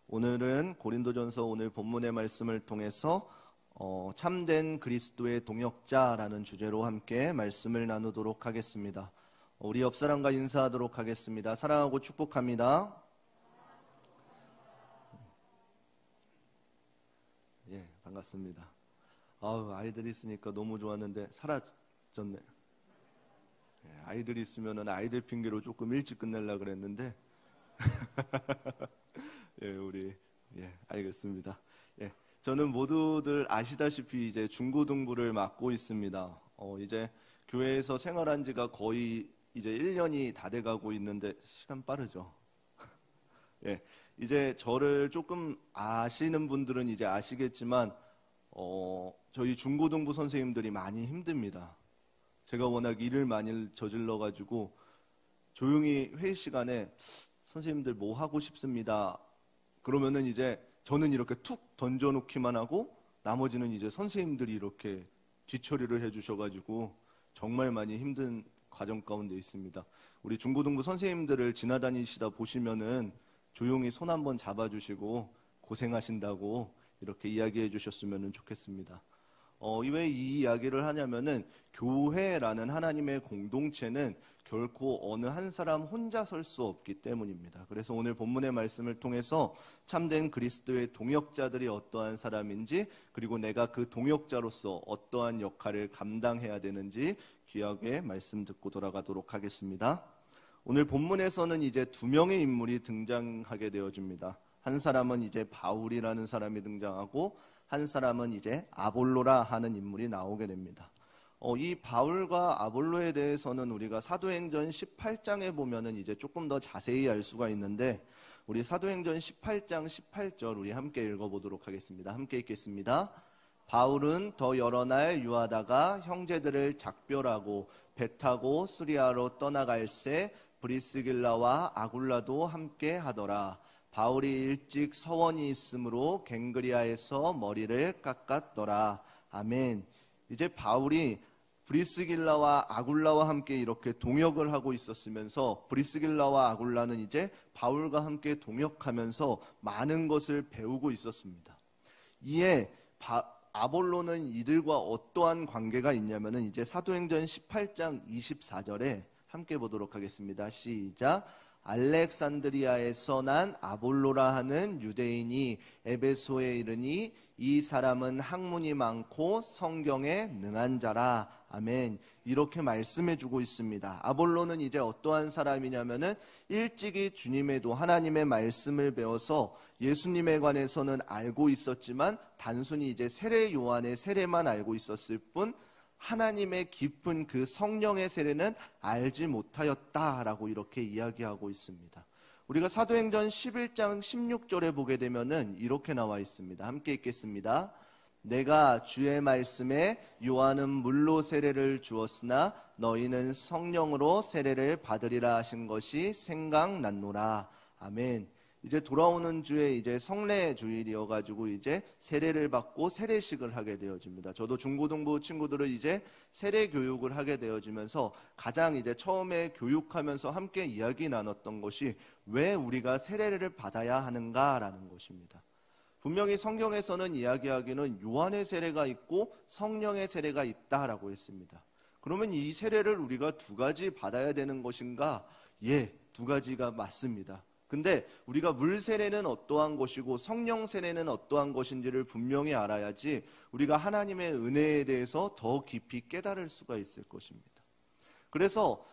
오늘은 고린도전서 오늘 본문의 말씀을 통해서 참된 그리스도의 동역자라는 주제로 함께 말씀을 나누도록 하겠습니다. 우리 옆사람과 인사하도록 하겠습니다. 사랑하고 축복합니다. 예, 반갑습니다. 아이들이 있으니까 너무 좋았는데 사라졌네. 예, 아이들이 있으면은 아이들 핑계로 조금 일찍 끝내려고 그랬는데 알겠습니다. 저는 모두들 아시다시피 이제 중고등부를 맡고 있습니다. 이제 교회에서 생활한 지가 거의 이제 1년이 다 돼가고 있는데 시간 빠르죠. 이제 저를 조금 아시는 분들은 이제 아시겠지만 저희 중고등부 선생님들이 많이 힘듭니다. 제가 워낙 일을 많이 저질러가지고 조용히 회의 시간에 선생님들 뭐 하고 싶습니다. 그러면은 이제 저는 이렇게 툭 던져놓기만 하고 나머지는 이제 선생님들이 이렇게 뒤처리를 해주셔가지고 정말 많이 힘든 과정 가운데 있습니다. 우리 중고등부 선생님들을 지나다니시다 보시면은 조용히 손 한번 잡아주시고 고생하신다고 이렇게 이야기해 주셨으면 좋겠습니다. 왜 이 이야기를 하냐면은 교회라는 하나님의 공동체는 결코 어느 한 사람 혼자 설 수 없기 때문입니다. 그래서 오늘 본문의 말씀을 통해서 참된 그리스도의 동역자들이 어떠한 사람인지, 그리고 내가 그 동역자로서 어떠한 역할을 감당해야 되는지 귀하게 말씀 듣고 돌아가도록 하겠습니다. 오늘 본문에서는 이제 두 명의 인물이 등장하게 되어집니다. 한 사람은 이제 바울이라는 사람이 등장하고 한 사람은 이제 아볼로라 하는 인물이 나오게 됩니다. 이 바울과 아볼로에 대해서는 우리가 사도행전 18장에 보면은 이제 조금 더 자세히 알 수가 있는데, 우리 사도행전 18장 18절 우리 함께 읽어보도록 하겠습니다. 함께 읽겠습니다. 바울은 더 여러 날 유하다가 형제들을 작별하고 배 타고 수리아로 떠나갈새 브리스길라와 아굴라도 함께 하더라. 바울이 일찍 서원이 있으므로 갱그리아에서 머리를 깎았더라. 아멘. 이제 바울이 브리스길라와 아굴라와 함께 이렇게 동역을 하고 있었으면서, 브리스길라와 아굴라는 이제 바울과 함께 동역하면서 많은 것을 배우고 있었습니다. 이에 아볼로는 이들과 어떠한 관계가 있냐면은 이제 사도행전 18장 24절에 함께 보도록 하겠습니다. 시작. 알렉산드리아에서 난 아볼로라 하는 유대인이 에베소에 이르니 이 사람은 학문이 많고 성경에 능한 자라. 아멘. 이렇게 말씀해주고 있습니다. 아볼로는 이제 어떠한 사람이냐면은 일찍이 주님의도 하나님의 말씀을 배워서 예수님에 관해서는 알고 있었지만 단순히 이제 세례 요한의 세례만 알고 있었을 뿐 하나님의 깊은 그 성령의 세례는 알지 못하였다라고 이렇게 이야기하고 있습니다. 우리가 사도행전 11장 16절에 보게 되면은 이렇게 나와 있습니다. 함께 읽겠습니다. 내가 주의 말씀에 요한은 물로 세례를 주었으나 너희는 성령으로 세례를 받으리라 하신 것이 생각났노라. 아멘. 이제 돌아오는 주에 이제 성례 주일이어가지고 이제 세례를 받고 세례식을 하게 되어집니다. 저도 중고등부 친구들을 이제 세례 교육을 하게 되어지면서 가장 이제 처음에 교육하면서 함께 이야기 나눴던 것이 왜 우리가 세례를 받아야 하는가라는 것입니다. 분명히 성경에서는 이야기하기는 요한의 세례가 있고 성령의 세례가 있다라고 했습니다. 그러면 이 세례를 우리가 두 가지 받아야 되는 것인가? 예, 두 가지가 맞습니다. 근데 우리가 물 세례는 어떠한 것이고 성령 세례는 어떠한 것인지를 분명히 알아야지 우리가 하나님의 은혜에 대해서 더 깊이 깨달을 수가 있을 것입니다. 그래서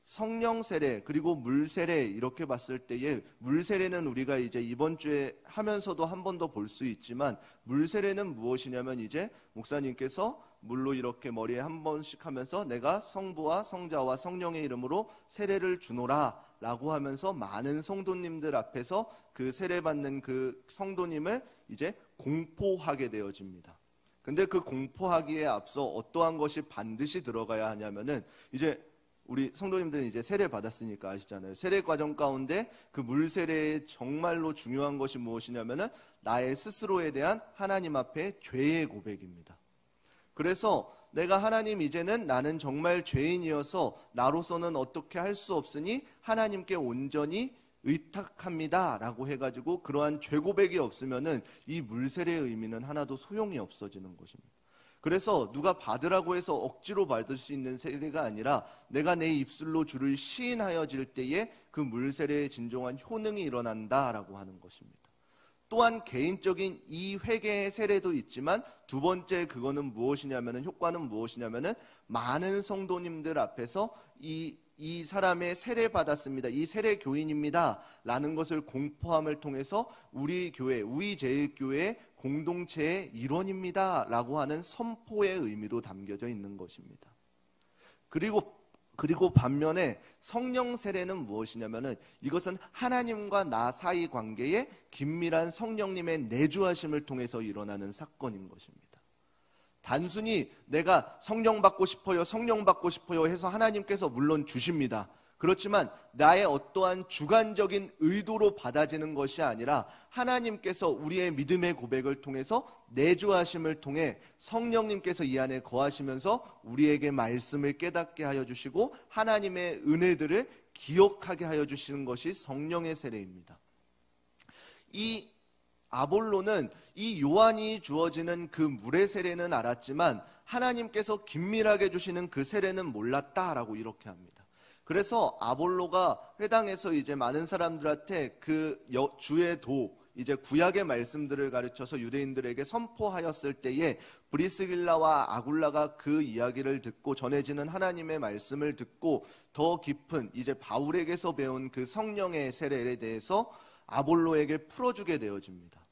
성령 세례 그리고 물 세례 이렇게 봤을 때에 물 세례는 우리가 이제 이번 주에 하면서도 한 번 더 볼 수 있지만, 물 세례는 무엇이냐면 이제 목사님께서 물로 이렇게 머리에 한 번씩 하면서 내가 성부와 성자와 성령의 이름으로 세례를 주노라 라고 하면서 많은 성도님들 앞에서 그 세례받는 그 성도님을 이제 공포하게 되어집니다. 근데 그 공포하기에 앞서 어떠한 것이 반드시 들어가야 하냐면은 이제 우리 성도님들은 이제 세례 받았으니까 아시잖아요. 세례 과정 가운데 그 물 세례의 정말로 중요한 것이 무엇이냐면은 나의 스스로에 대한 하나님 앞에 죄의 고백입니다. 그래서 내가 하나님 이제는 나는 정말 죄인이어서 나로서는 어떻게 할 수 없으니 하나님께 온전히 의탁합니다 라고 해가지고 그러한 죄고백이 없으면은 이 물세례의 의미는 하나도 소용이 없어지는 것입니다. 그래서 누가 받으라고 해서 억지로 받을 수 있는 세례가 아니라 내가 내 입술로 주를 시인하여질 때에 그 물세례의 진정한 효능이 일어난다라고 하는 것입니다. 또한 개인적인 이 회개의 세례도 있지만 두 번째 그거는 무엇이냐면은 효과는 무엇이냐면은 많은 성도님들 앞에서 이 사람의 세례 받았습니다. 이 세례 교인입니다. 라는 것을 공포함을 통해서 우리 교회, 우리제일교회 공동체의 일원입니다. 라고 하는 선포의 의미도 담겨져 있는 것입니다. 그리고 반면에 성령 세례는 무엇이냐면은 이것은 하나님과 나 사이 관계에 긴밀한 성령님의 내주하심을 통해서 일어나는 사건인 것입니다. 단순히 내가 성령 받고 싶어요, 성령 받고 싶어요 해서 하나님께서 물론 주십니다. 그렇지만 나의 어떠한 주관적인 의도로 받아지는 것이 아니라 하나님께서 우리의 믿음의 고백을 통해서 내주하심을 통해 성령님께서 이 안에 거하시면서 우리에게 말씀을 깨닫게 하여 주시고 하나님의 은혜들을 기억하게 하여 주시는 것이 성령의 세례입니다. 이 아볼로는 이 요한이 주어지는 그 물의 세례는 알았지만 하나님께서 긴밀하게 주시는 그 세례는 몰랐다라고 이렇게 합니다. 그래서 아볼로가 회당에서 이제 많은 사람들한테 그 주의 도, 이제 구약의 말씀들을 가르쳐서 유대인들에게 선포하였을 때에 브리스길라와 아굴라가 그 이야기를 듣고 전해지는 하나님의 말씀을 듣고 더 깊은 이제 바울에게서 배운 그 성령의 세례에 대해서 아볼로에게 풀어주게 되어집니다.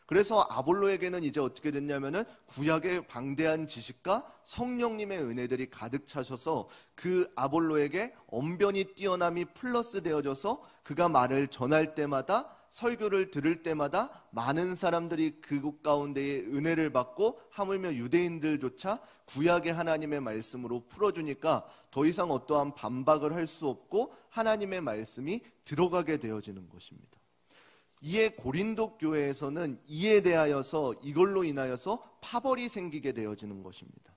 그래서 아볼로에게는 이제 어떻게 됐냐면은 구약의 방대한 지식과 성령님의 은혜들이 가득 차셔서 그 아볼로에게 언변이 뛰어남이 플러스 되어져서 그가 말을 전할 때마다 설교를 들을 때마다 많은 사람들이 그곳 가운데에 은혜를 받고 하물며 유대인들조차 구약의 하나님의 말씀으로 풀어주니까 더 이상 어떠한 반박을 할 수 없고 하나님의 말씀이 들어가게 되어지는 것입니다. 이에 고린도 교회에서는 이에 대하여서 이걸로 인하여서 파벌이 생기게 되어지는 것입니다.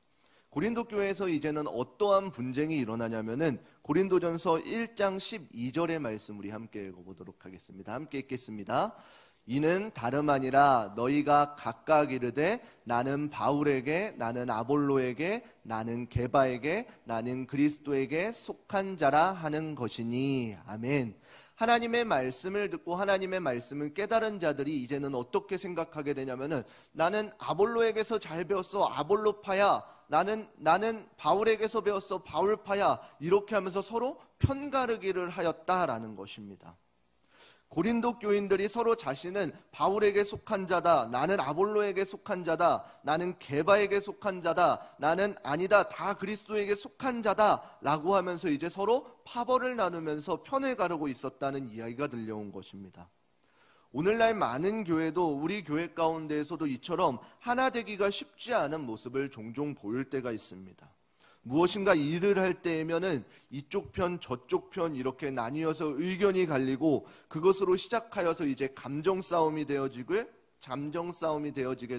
고린도 교회에서 이제는 어떠한 분쟁이 일어나냐면은 고린도전서 1장 12절의 말씀 우리 함께 읽어보도록 하겠습니다. 함께 읽겠습니다. 이는 다름 아니라 너희가 각각 이르되 나는 바울에게, 나는 아볼로에게, 나는 게바에게, 나는 그리스도에게 속한 자라 하는 것이니. 아멘. 하나님의 말씀을 듣고 하나님의 말씀을 깨달은 자들이 이제는 어떻게 생각하게 되냐면은 나는 아볼로에게서 잘 배웠어, 아볼로파야. 나는 바울에게서 배웠어, 바울파야. 이렇게 하면서 서로 편가르기를 하였다라는 것입니다. 고린도 교인들이 서로 자신은 바울에게 속한 자다, 나는 아볼로에게 속한 자다, 나는 게바에게 속한 자다, 나는 아니다, 다 그리스도에게 속한 자다 라고 하면서 이제 서로 파벌을 나누면서 편을 가르고 있었다는 이야기가 들려온 것입니다. 오늘날 많은 교회도 우리 교회 가운데에서도 이처럼 하나 되기가 쉽지 않은 모습을 종종 보일 때가 있습니다. 무엇인가 일을 할 때면은 이쪽 편 저쪽 편 이렇게 나뉘어서 의견이 갈리고 그것으로 시작하여서 이제 감정 싸움이 되어지게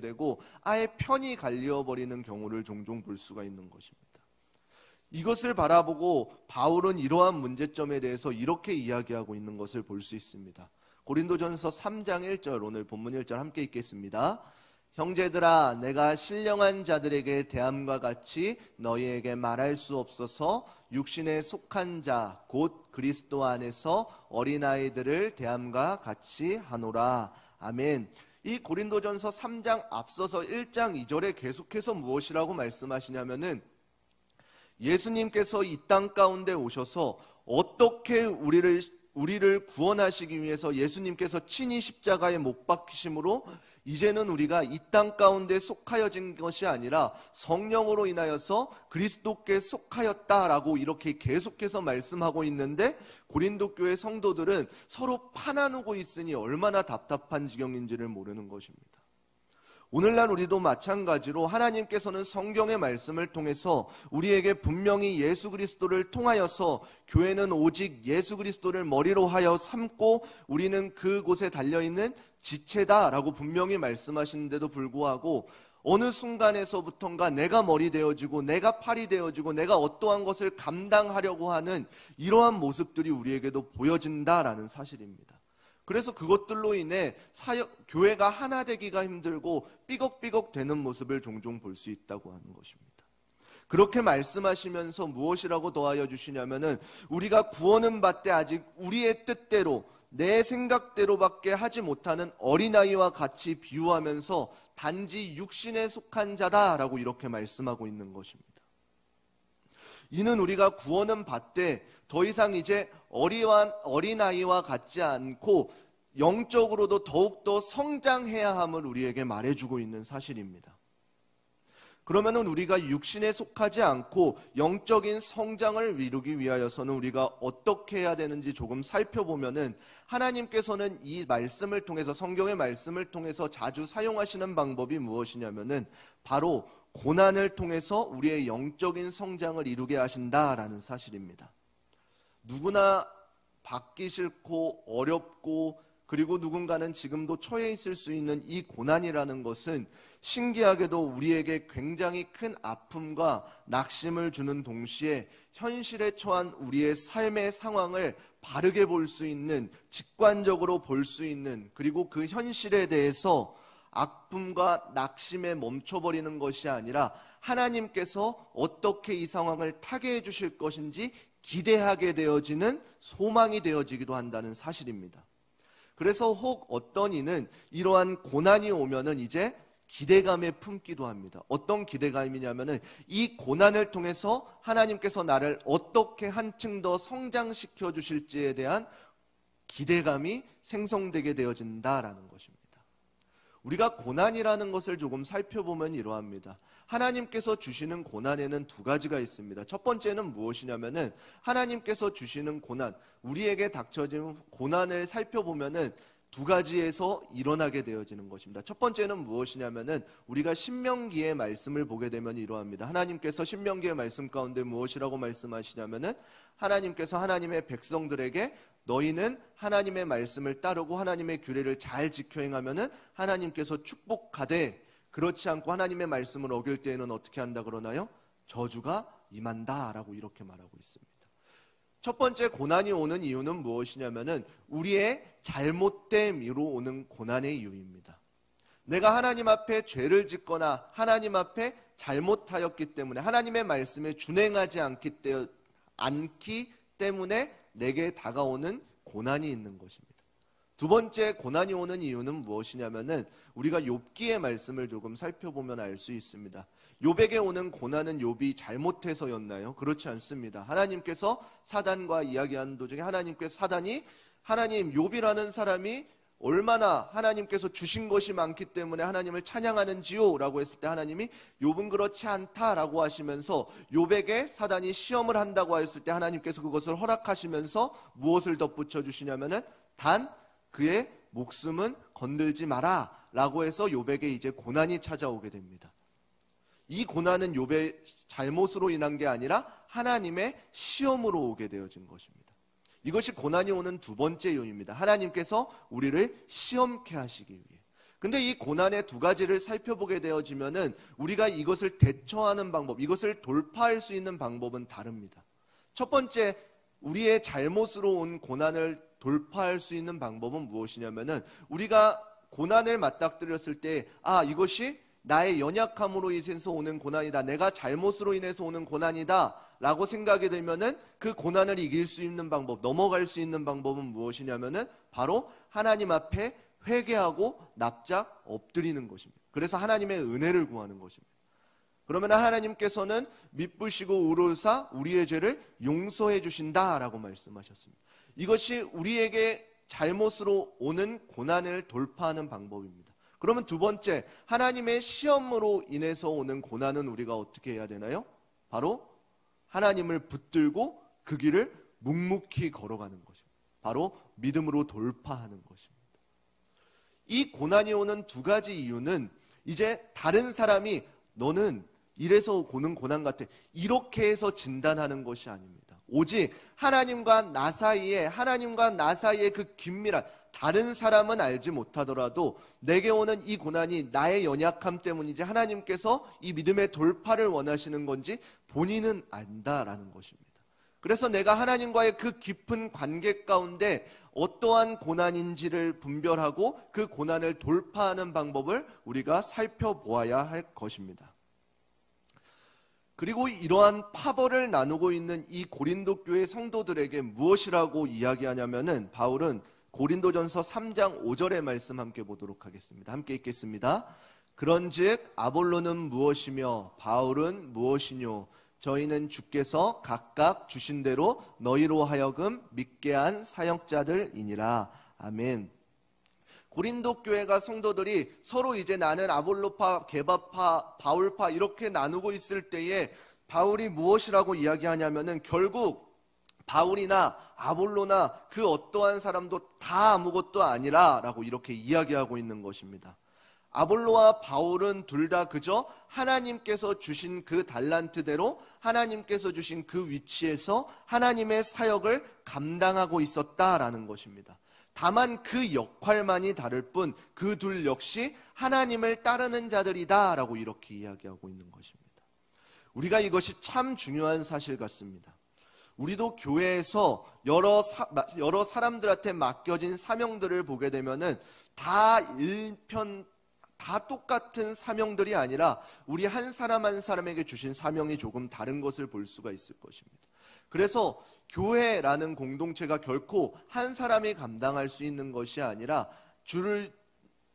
되고 아예 편이 갈려 버리는 경우를 종종 볼 수가 있는 것입니다. 이것을 바라보고 바울은 이러한 문제점에 대해서 이렇게 이야기하고 있는 것을 볼 수 있습니다. 고린도전서 3장 1절 오늘 본문 1절 함께 읽겠습니다. 형제들아 내가 신령한 자들에게 대함과 같이 너희에게 말할 수 없어서 육신에 속한 자 곧 그리스도 안에서 어린아이들을 대함과 같이 하노라. 아멘. 이 고린도전서 3장 앞서서 1장 2절에 계속해서 무엇이라고 말씀하시냐면은 예수님께서 이 땅 가운데 오셔서 어떻게 우리를 구원하시기 위해서 예수님께서 친히 십자가에 못 박히심으로 이제는 우리가 이 땅 가운데 속하여진 것이 아니라 성령으로 인하여서 그리스도께 속하였다라고 이렇게 계속해서 말씀하고 있는데 고린도 교회 성도들은 서로 파나누고 있으니 얼마나 답답한 지경인지를 모르는 것입니다. 오늘날 우리도 마찬가지로 하나님께서는 성경의 말씀을 통해서 우리에게 분명히 예수 그리스도를 통하여서 교회는 오직 예수 그리스도를 머리로 하여 삼고 우리는 그곳에 달려있는 지체다라고 분명히 말씀하시는데도 불구하고 어느 순간에서부턴가 내가 머리 되어지고 내가 팔이 되어지고 내가 어떠한 것을 감당하려고 하는 이러한 모습들이 우리에게도 보여진다라는 사실입니다. 그래서 그것들로 인해 교회가 하나 되기가 힘들고 삐걱삐걱 되는 모습을 종종 볼 수 있다고 하는 것입니다. 그렇게 말씀하시면서 무엇이라고 더하여 주시냐면은 우리가 구원은 받되 아직 우리의 뜻대로 내 생각대로밖에 하지 못하는 어린아이와 같이 비유하면서 단지 육신에 속한 자다라고 이렇게 말씀하고 있는 것입니다. 이는 우리가 구원은 받되 더 이상 이제 어린아이와 같지 않고 영적으로도 더욱더 성장해야 함을 우리에게 말해주고 있는 사실입니다. 그러면은 우리가 육신에 속하지 않고 영적인 성장을 이루기 위하여서는 우리가 어떻게 해야 되는지 조금 살펴보면은 하나님께서는 이 말씀을 통해서 성경의 말씀을 통해서 자주 사용하시는 방법이 무엇이냐면은 바로 고난을 통해서 우리의 영적인 성장을 이루게 하신다라는 사실입니다. 누구나 받기 싫고 어렵고 그리고 누군가는 지금도 처해 있을 수 있는 이 고난이라는 것은 신기하게도 우리에게 굉장히 큰 아픔과 낙심을 주는 동시에 현실에 처한 우리의 삶의 상황을 바르게 볼 수 있는, 직관적으로 볼 수 있는, 그리고 그 현실에 대해서 아픔과 낙심에 멈춰버리는 것이 아니라 하나님께서 어떻게 이 상황을 타개해 해 주실 것인지 기대하게 되어지는 소망이 되어지기도 한다는 사실입니다. 그래서 혹 어떤 이는 이러한 고난이 오면은 이제 기대감에 품기도 합니다. 어떤 기대감이냐면은 이 고난을 통해서 하나님께서 나를 어떻게 한층 더 성장시켜 주실지에 대한 기대감이 생성되게 되어진다라는 것입니다. 우리가 고난이라는 것을 조금 살펴보면 이러합니다. 하나님께서 주시는 고난에는 두 가지가 있습니다. 첫 번째는 무엇이냐면은 하나님께서 주시는 고난, 우리에게 닥쳐진 고난을 살펴보면은 두 가지에서 일어나게 되어지는 것입니다. 첫 번째는 무엇이냐면은 우리가 신명기의 말씀을 보게 되면 이러합니다. 하나님께서 신명기의 말씀 가운데 무엇이라고 말씀하시냐면은 하나님께서 하나님의 백성들에게 너희는 하나님의 말씀을 따르고 하나님의 규례를 잘 지켜 행하면은 하나님께서 축복하되 그렇지 않고 하나님의 말씀을 어길 때에는 어떻게 한다 그러나요? 저주가 임한다라고 이렇게 말하고 있습니다. 첫 번째 고난이 오는 이유는 무엇이냐면은 우리의 잘못됨으로 오는 고난의 이유입니다. 내가 하나님 앞에 죄를 짓거나 하나님 앞에 잘못하였기 때문에 하나님의 말씀에 준행하지 않기 때문에 내게 다가오는 고난이 있는 것입니다. 두 번째 고난이 오는 이유는 무엇이냐면은 우리가 욥기의 말씀을 조금 살펴보면 알 수 있습니다. 욥에게 오는 고난은 욥이 잘못해서였나요? 그렇지 않습니다. 하나님께서 사단과 이야기하는 도중에 사단이 하나님 욥이라는 사람이 얼마나 하나님께서 주신 것이 많기 때문에 하나님을 찬양하는지요? 라고 했을 때 하나님이 욥은 그렇지 않다라고 하시면서 욥에게 사단이 시험을 한다고 했을 때 하나님께서 그것을 허락하시면서 무엇을 덧붙여 주시냐면은 단 그의 목숨은 건들지 마라 라고 해서 욥에게 이제 고난이 찾아오게 됩니다. 이 고난은 욥의 잘못으로 인한 게 아니라 하나님의 시험으로 오게 되어진 것입니다. 이것이 고난이 오는 두 번째 이유입니다. 하나님께서 우리를 시험케 하시기 위해. 근데 이 고난의 두 가지를 살펴보게 되어지면은 우리가 이것을 대처하는 방법, 이것을 돌파할 수 있는 방법은 다릅니다. 첫 번째, 우리의 잘못으로 온 고난을 돌파할 수 있는 방법은 무엇이냐면은 우리가 고난을 맞닥뜨렸을 때 이것이 나의 연약함으로 인해서 오는 고난이다. 내가 잘못으로 인해서 오는 고난이다. 라고 생각이 들면은 그 고난을 이길 수 있는 방법, 넘어갈 수 있는 방법은 무엇이냐면은 바로 하나님 앞에 회개하고 납작 엎드리는 것입니다. 그래서 하나님의 은혜를 구하는 것입니다. 그러면 하나님께서는 미쁘시고 의로우사 우리의 죄를 용서해 주신다라고 말씀하셨습니다. 이것이 우리에게 잘못으로 오는 고난을 돌파하는 방법입니다. 그러면 두 번째, 하나님의 시험으로 인해서 오는 고난은 우리가 어떻게 해야 되나요? 바로 하나님을 붙들고 그 길을 묵묵히 걸어가는 것입니다. 바로 믿음으로 돌파하는 것입니다. 이 고난이 오는 두 가지 이유는 이제 다른 사람이 너는 이래서 오는 고난 같아 이렇게 해서 진단하는 것이 아닙니다. 오직 하나님과 나 사이에 그 긴밀한, 다른 사람은 알지 못하더라도 내게 오는 이 고난이 나의 연약함 때문이지 하나님께서 이 믿음의 돌파를 원하시는 건지 본인은 안다라는 것입니다. 그래서 내가 하나님과의 그 깊은 관계 가운데 어떠한 고난인지를 분별하고 그 고난을 돌파하는 방법을 우리가 살펴보아야 할 것입니다. 그리고 이러한 파벌을 나누고 있는 이 고린도 교회 성도들에게 무엇이라고 이야기하냐면은, 바울은 고린도전서 3장 5절의 말씀 함께 보도록 하겠습니다. 함께 읽겠습니다. 그런즉 아볼로는 무엇이며 바울은 무엇이뇨? 저희는 주께서 각각 주신 대로 너희로 하여금 믿게 한 사역자들이니라. 아멘. 고린도 교회가 성도들이 서로 이제 나는 아볼로파, 게바파, 바울파 이렇게 나누고 있을 때에 바울이 무엇이라고 이야기하냐면은, 결국 바울이나 아볼로나 그 어떠한 사람도 다 아무것도 아니라 라고 이렇게 이야기하고 있는 것입니다. 아볼로와 바울은 둘 다 그저 하나님께서 주신 그 달란트대로 하나님께서 주신 그 위치에서 하나님의 사역을 감당하고 있었다라는 것입니다. 다만 그 역할만이 다를 뿐 그 둘 역시 하나님을 따르는 자들이다 라고 이렇게 이야기하고 있는 것입니다. 우리가 이것이 참 중요한 사실 같습니다. 우리도 교회에서 여러 사람들한테 맡겨진 사명들을 보게 되면은 다 똑같은 사명들이 아니라 우리 한 사람 한 사람에게 주신 사명이 조금 다른 것을 볼 수가 있을 것입니다. 그래서 교회라는 공동체가 결코 한 사람이 감당할 수 있는 것이 아니라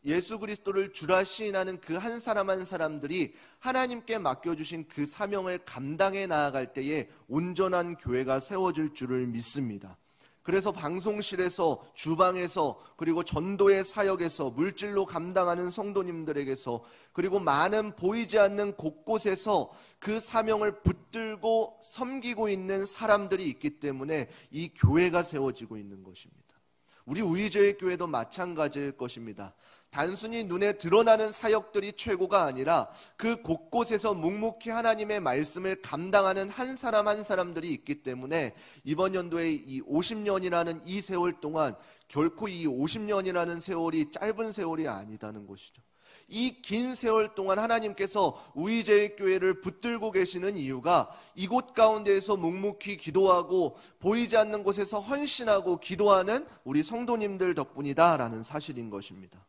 예수 그리스도를 주라 시인하는 그 한 사람 한 사람들이 하나님께 맡겨주신 그 사명을 감당해 나아갈 때에 온전한 교회가 세워질 줄을 믿습니다. 그래서 방송실에서, 주방에서, 그리고 전도의 사역에서, 물질로 감당하는 성도님들에게서, 그리고 많은 보이지 않는 곳곳에서 그 사명을 붙들고 섬기고 있는 사람들이 있기 때문에 이 교회가 세워지고 있는 것입니다. 우리 우리저의 교회도 마찬가지일 것입니다. 단순히 눈에 드러나는 사역들이 최고가 아니라 그 곳곳에서 묵묵히 하나님의 말씀을 감당하는 한 사람 한 사람들이 있기 때문에 이번 연도에 이 50년이라는 이 세월 동안 결코 이 50년이라는 세월이 짧은 세월이 아니다는 것이죠. 이 긴 세월 동안 하나님께서 우리제의 교회를 붙들고 계시는 이유가 이곳 가운데에서 묵묵히 기도하고 보이지 않는 곳에서 헌신하고 기도하는 우리 성도님들 덕분이다라는 사실인 것입니다.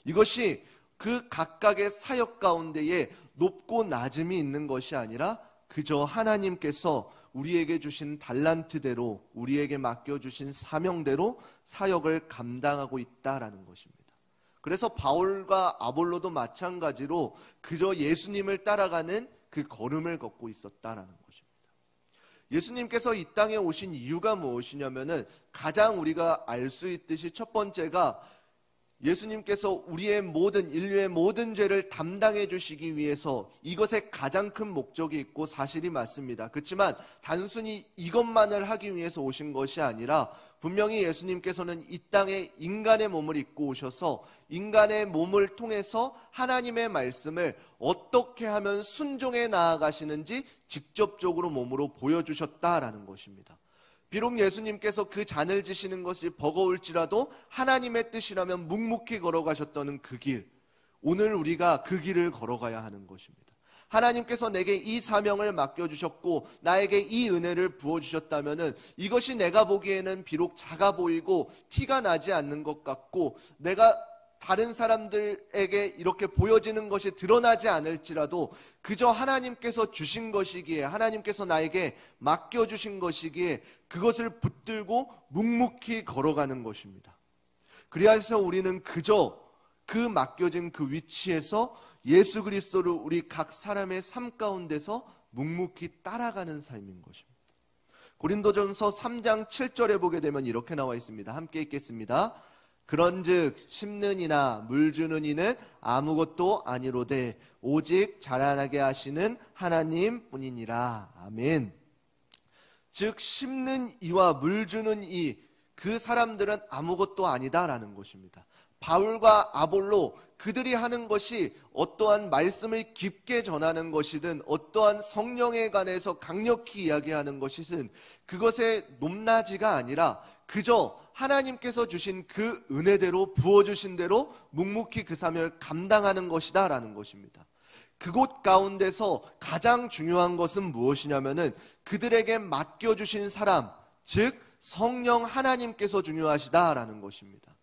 이것이 그 각각의 사역 가운데에 높고 낮음이 있는 것이 아니라 그저 하나님께서 우리에게 주신 달란트대로, 우리에게 맡겨주신 사명대로 사역을 감당하고 있다라는 것입니다. 그래서 바울과 아볼로도 마찬가지로 그저 예수님을 따라가는 그 걸음을 걷고 있었다라는 것입니다. 예수님께서 이 땅에 오신 이유가 무엇이냐면은, 가장 우리가 알 수 있듯이 첫 번째가 예수님께서 인류의 모든 죄를 담당해 주시기 위해서, 이것에 가장 큰 목적이 있고 사실이 맞습니다. 그렇지만 단순히 이것만을 하기 위해서 오신 것이 아니라 분명히 예수님께서는 이 땅에 인간의 몸을 입고 오셔서 인간의 몸을 통해서 하나님의 말씀을 어떻게 하면 순종해 나아가시는지 직접적으로 몸으로 보여주셨다라는 것입니다. 비록 예수님께서 그 잔을 지시는 것이 버거울지라도 하나님의 뜻이라면 묵묵히 걸어가셨던 그 길, 오늘 우리가 그 길을 걸어가야 하는 것입니다. 하나님께서 내게 이 사명을 맡겨주셨고 나에게 이 은혜를 부어주셨다면 이것이 내가 보기에는 비록 작아 보이고 티가 나지 않는 것 같고 내가 다른 사람들에게 이렇게 보여지는 것이 드러나지 않을지라도 그저 하나님께서 주신 것이기에, 하나님께서 나에게 맡겨주신 것이기에 그것을 붙들고 묵묵히 걸어가는 것입니다. 그래서 우리는 그저 그 맡겨진 그 위치에서 예수 그리스도를 우리 각 사람의 삶 가운데서 묵묵히 따라가는 삶인 것입니다. 고린도전서 3장 7절에 보게 되면 이렇게 나와 있습니다. 함께 읽겠습니다. 그런즉 심는 이나 물 주는 이는 아무것도 아니로되 오직 자라나게 하시는 하나님 뿐이니라. 아멘. 즉 심는 이와 물 주는 이, 그 사람들은 아무것도 아니다라는 것입니다. 바울과 아볼로, 그들이 하는 것이 어떠한 말씀을 깊게 전하는 것이든 어떠한 성령에 관해서 강력히 이야기하는 것이든 그것에 높낮이가 아니라 그저 하나님께서 주신 그 은혜대로, 부어주신 대로 묵묵히 그 사명을 감당하는 것이다 라는 것입니다. 그곳 가운데서 가장 중요한 것은 무엇이냐면은 그들에게 맡겨주신 사람, 즉 성령 하나님께서 중요하시다라는 것입니다.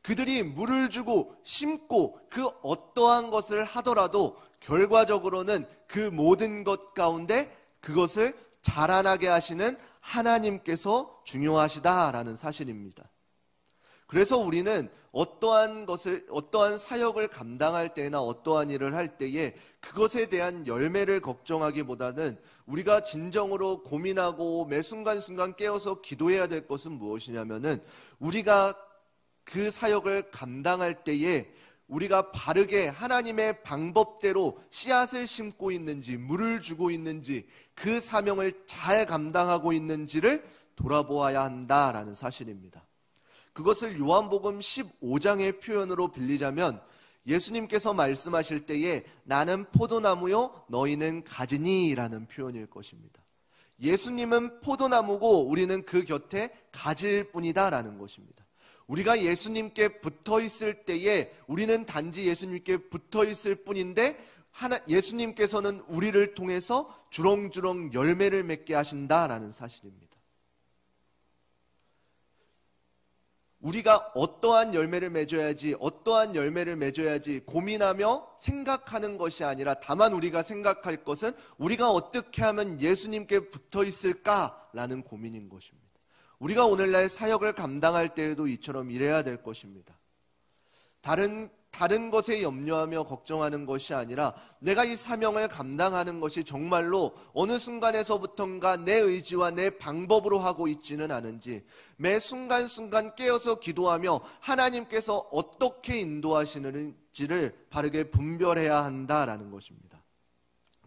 그들이 물을 주고 심고 그 어떠한 것을 하더라도 결과적으로는 그 모든 것 가운데 그것을 자라나게 하시는 하나님께서 중요하시다라는 사실입니다. 그래서 우리는 어떠한 사역을 감당할 때나 어떠한 일을 할 때에 그것에 대한 열매를 걱정하기보다는 우리가 진정으로 고민하고 매 순간순간 깨어서 기도해야 될 것은 무엇이냐면은 우리가 그 사역을 감당할 때에 우리가 바르게 하나님의 방법대로 씨앗을 심고 있는지, 물을 주고 있는지, 그 사명을 잘 감당하고 있는지를 돌아보아야 한다라는 사실입니다. 그것을 요한복음 15장의 표현으로 빌리자면 예수님께서 말씀하실 때에 나는 포도나무요 너희는 가지니 라는 표현일 것입니다. 예수님은 포도나무고 우리는 그 곁에 가지일 뿐이다 라는 것입니다. 우리가 예수님께 붙어 있을 때에 우리는 단지 예수님께 붙어 있을 뿐인데 예수님께서는 우리를 통해서 주렁주렁 열매를 맺게 하신다라는 사실입니다. 우리가 어떠한 열매를 맺어야지 고민하며 생각하는 것이 아니라 다만 우리가 생각할 것은 우리가 어떻게 하면 예수님께 붙어 있을까라는 고민인 것입니다. 우리가 오늘날 사역을 감당할 때에도 이처럼 일해야 될 것입니다. 다른 것에 염려하며 걱정하는 것이 아니라 내가 이 사명을 감당하는 것이 정말로 어느 순간에서부턴가 내 의지와 내 방법으로 하고 있지는 않은지 매 순간순간 깨어서 기도하며 하나님께서 어떻게 인도하시는지를 바르게 분별해야 한다라는 것입니다.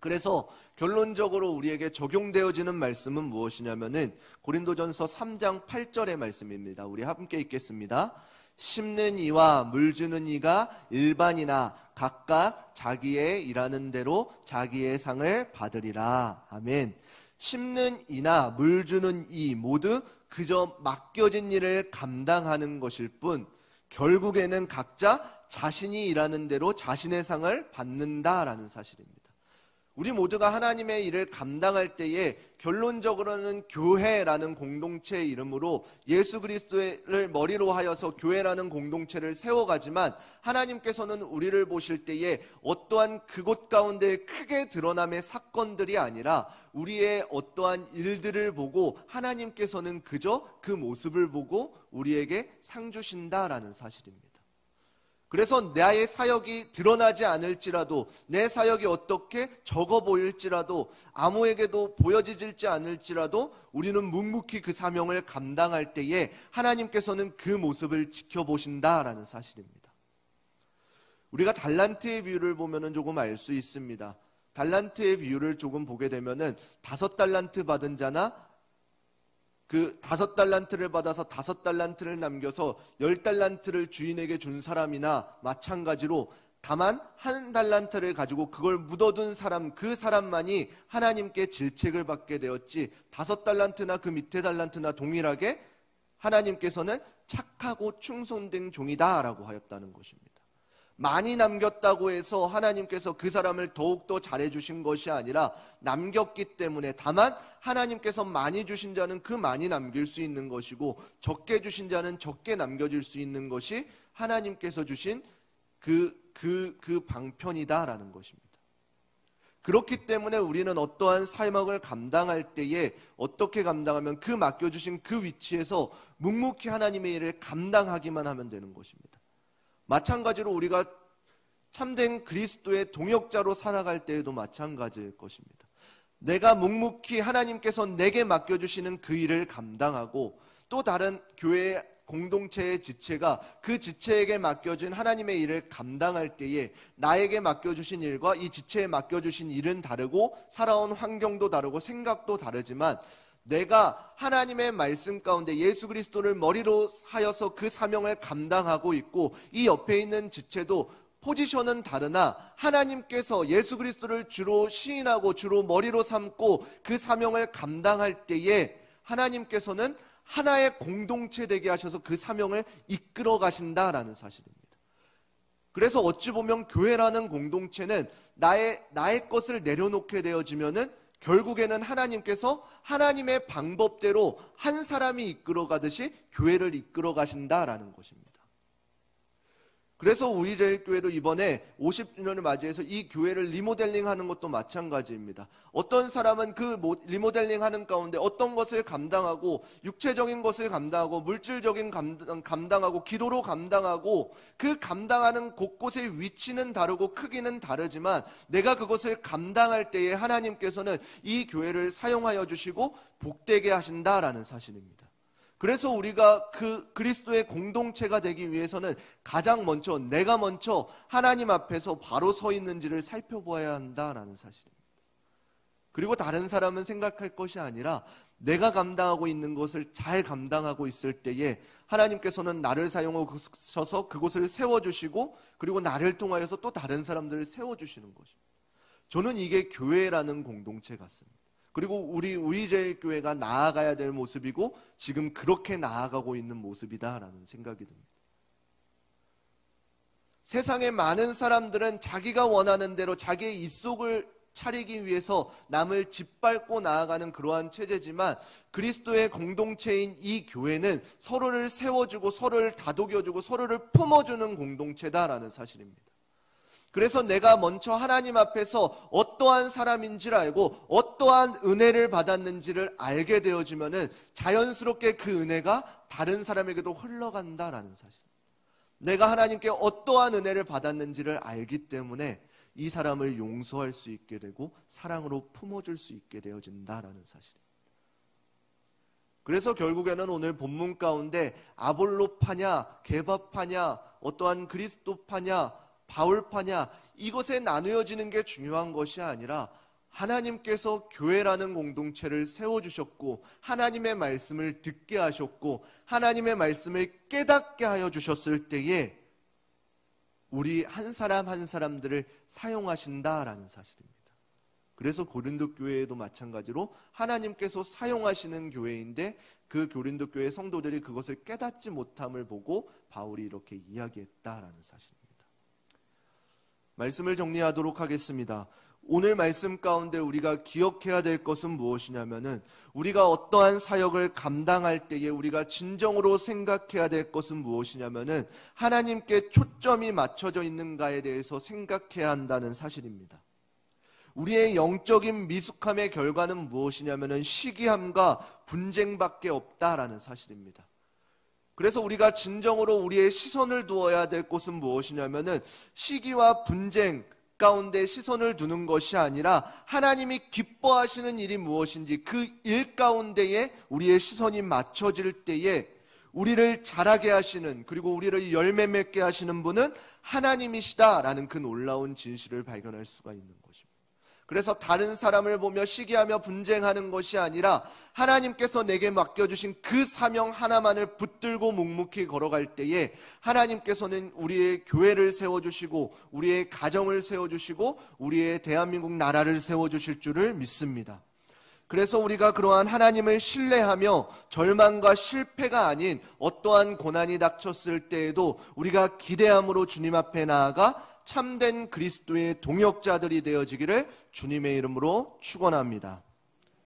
그래서 결론적으로 우리에게 적용되어지는 말씀은 무엇이냐면은 고린도전서 3장 8절의 말씀입니다. 우리 함께 읽겠습니다. 심는 이와 물 주는 이가 일반이나 각각 자기의 일하는 대로 자기의 상을 받으리라. 아멘. 심는 이나 물 주는 이 모두 그저 맡겨진 일을 감당하는 것일 뿐 결국에는 각자 자신이 일하는 대로 자신의 상을 받는다라는 사실입니다. 우리 모두가 하나님의 일을 감당할 때에 결론적으로는 교회라는 공동체의 이름으로 예수 그리스도를 머리로 하여서 교회라는 공동체를 세워가지만 하나님께서는 우리를 보실 때에 어떠한 그곳 가운데 크게 드러남의 사건들이 아니라 우리의 어떠한 일들을 보고 하나님께서는 그저 그 모습을 보고 우리에게 상 주신다라는 사실입니다. 그래서 나의 사역이 드러나지 않을지라도 내 사역이 어떻게 적어 보일지라도 아무에게도 보여지지 않을지라도 우리는 묵묵히 그 사명을 감당할 때에 하나님께서는 그 모습을 지켜보신다라는 사실입니다. 우리가 달란트의 비유를 보면 조금 알 수 있습니다. 달란트의 비유를 조금 보게 되면은 5달란트 받은 자나 그 5달란트를 받아서 5달란트를 남겨서 10달란트를 주인에게 준 사람이나 마찬가지로 다만 1달란트를 가지고 그걸 묻어둔 사람, 그 사람만이 하나님께 질책을 받게 되었지 5달란트나 그 밑에 달란트나 동일하게 하나님께서는 착하고 충성된 종이다라고 하였다는 것입니다. 많이 남겼다고 해서 하나님께서 그 사람을 더욱더 잘해주신 것이 아니라 남겼기 때문에 다만 하나님께서 많이 주신 자는 그 많이 남길 수 있는 것이고 적게 주신 자는 적게 남겨줄 수 있는 것이 하나님께서 주신 그 방편이다라는 것입니다. 그렇기 때문에 우리는 어떠한 사역을 감당할 때에 어떻게 감당하면 그 맡겨주신 그 위치에서 묵묵히 하나님의 일을 감당하기만 하면 되는 것입니다. 마찬가지로 우리가 참된 그리스도의 동역자로 살아갈 때에도 마찬가지일 것입니다. 내가 묵묵히 하나님께서 내게 맡겨주시는 그 일을 감당하고 또 다른 교회 공동체의 지체가 그 지체에게 맡겨진 하나님의 일을 감당할 때에 나에게 맡겨주신 일과 이 지체에 맡겨주신 일은 다르고 살아온 환경도 다르고 생각도 다르지만 내가 하나님의 말씀 가운데 예수 그리스도를 머리로 하여서 그 사명을 감당하고 있고, 이 옆에 있는 지체도 포지션은 다르나 하나님께서 예수 그리스도를 주로 시인하고 주로 머리로 삼고 그 사명을 감당할 때에 하나님께서는 하나의 공동체 되게 하셔서 그 사명을 이끌어 가신다라는 사실입니다. 그래서 어찌 보면 교회라는 공동체는 나의 것을 내려놓게 되어지면은 결국에는 하나님께서 하나님의 방법대로 한 사람이 이끌어 가듯이 교회를 이끌어 가신다라는 것입니다. 그래서 우리 제일교회도 이번에 50주년을 맞이해서 이 교회를 리모델링 하는 것도 마찬가지입니다. 어떤 사람은 그 리모델링 하는 가운데 어떤 것을 감당하고, 육체적인 것을 감당하고, 물질적인 감당하고, 기도로 감당하고, 그 감당하는 곳곳의 위치는 다르고 크기는 다르지만 내가 그것을 감당할 때에 하나님께서는 이 교회를 사용하여 주시고 복되게 하신다라는 사실입니다. 그래서 우리가 그 그리스도의 공동체가 되기 위해서는 가장 먼저 내가 먼저 하나님 앞에서 바로 서 있는지를 살펴보아야 한다라는 사실입니다. 그리고 다른 사람은 생각할 것이 아니라 내가 감당하고 있는 것을 잘 감당하고 있을 때에 하나님께서는 나를 사용하셔서 그곳을 세워주시고, 그리고 나를 통하여서 또 다른 사람들을 세워주시는 것입니다. 저는 이게 교회라는 공동체 같습니다. 그리고 우리 제일교회가 나아가야 될 모습이고 지금 그렇게 나아가고 있는 모습이다라는 생각이 듭니다. 세상의 많은 사람들은 자기가 원하는 대로 자기의 입속을 차리기 위해서 남을 짓밟고 나아가는 그러한 체제지만, 그리스도의 공동체인 이 교회는 서로를 세워주고 서로를 다독여주고 서로를 품어주는 공동체다라는 사실입니다. 그래서 내가 먼저 하나님 앞에서 어떠한 사람인지를 알고 어떠한 은혜를 받았는지를 알게 되어지면은 자연스럽게 그 은혜가 다른 사람에게도 흘러간다라는 사실. 내가 하나님께 어떠한 은혜를 받았는지를 알기 때문에 이 사람을 용서할 수 있게 되고 사랑으로 품어줄 수 있게 되어진다라는 사실. 그래서 결국에는 오늘 본문 가운데 아볼로파냐, 게바파냐, 어떠한 그리스도파냐, 바울파냐, 이것에 나누어지는 게 중요한 것이 아니라 하나님께서 교회라는 공동체를 세워주셨고 하나님의 말씀을 듣게 하셨고 하나님의 말씀을 깨닫게 하여 주셨을 때에 우리 한 사람 한 사람들을 사용하신다라는 사실입니다. 그래서 고린도 교회에도 마찬가지로 하나님께서 사용하시는 교회인데 그 고린도 교회 성도들이 그것을 깨닫지 못함을 보고 바울이 이렇게 이야기했다라는 사실입니다. 말씀을 정리하도록 하겠습니다. 오늘 말씀 가운데 우리가 기억해야 될 것은 무엇이냐면은, 우리가 어떠한 사역을 감당할 때에 우리가 진정으로 생각해야 될 것은 무엇이냐면은 하나님께 초점이 맞춰져 있는가에 대해서 생각해야 한다는 사실입니다. 우리의 영적인 미숙함의 결과는 무엇이냐면은 시기함과 분쟁밖에 없다라는 사실입니다. 그래서 우리가 진정으로 우리의 시선을 두어야 될 곳은 무엇이냐면은 시기와 분쟁 가운데 시선을 두는 것이 아니라 하나님이 기뻐하시는 일이 무엇인지 그 일 가운데에 우리의 시선이 맞춰질 때에 우리를 자라게 하시는, 그리고 우리를 열매 맺게 하시는 분은 하나님이시다라는 그 놀라운 진실을 발견할 수가 있는 것입니다. 그래서 다른 사람을 보며 시기하며 분쟁하는 것이 아니라 하나님께서 내게 맡겨주신 그 사명 하나만을 붙들고 묵묵히 걸어갈 때에 하나님께서는 우리의 교회를 세워주시고 우리의 가정을 세워주시고 우리의 대한민국 나라를 세워주실 줄을 믿습니다. 그래서 우리가 그러한 하나님을 신뢰하며 절망과 실패가 아닌 어떠한 고난이 닥쳤을 때에도 우리가 기대함으로 주님 앞에 나아가 참된 그리스도의 동역자들이 되어지기를 주님의 이름으로 축원합니다.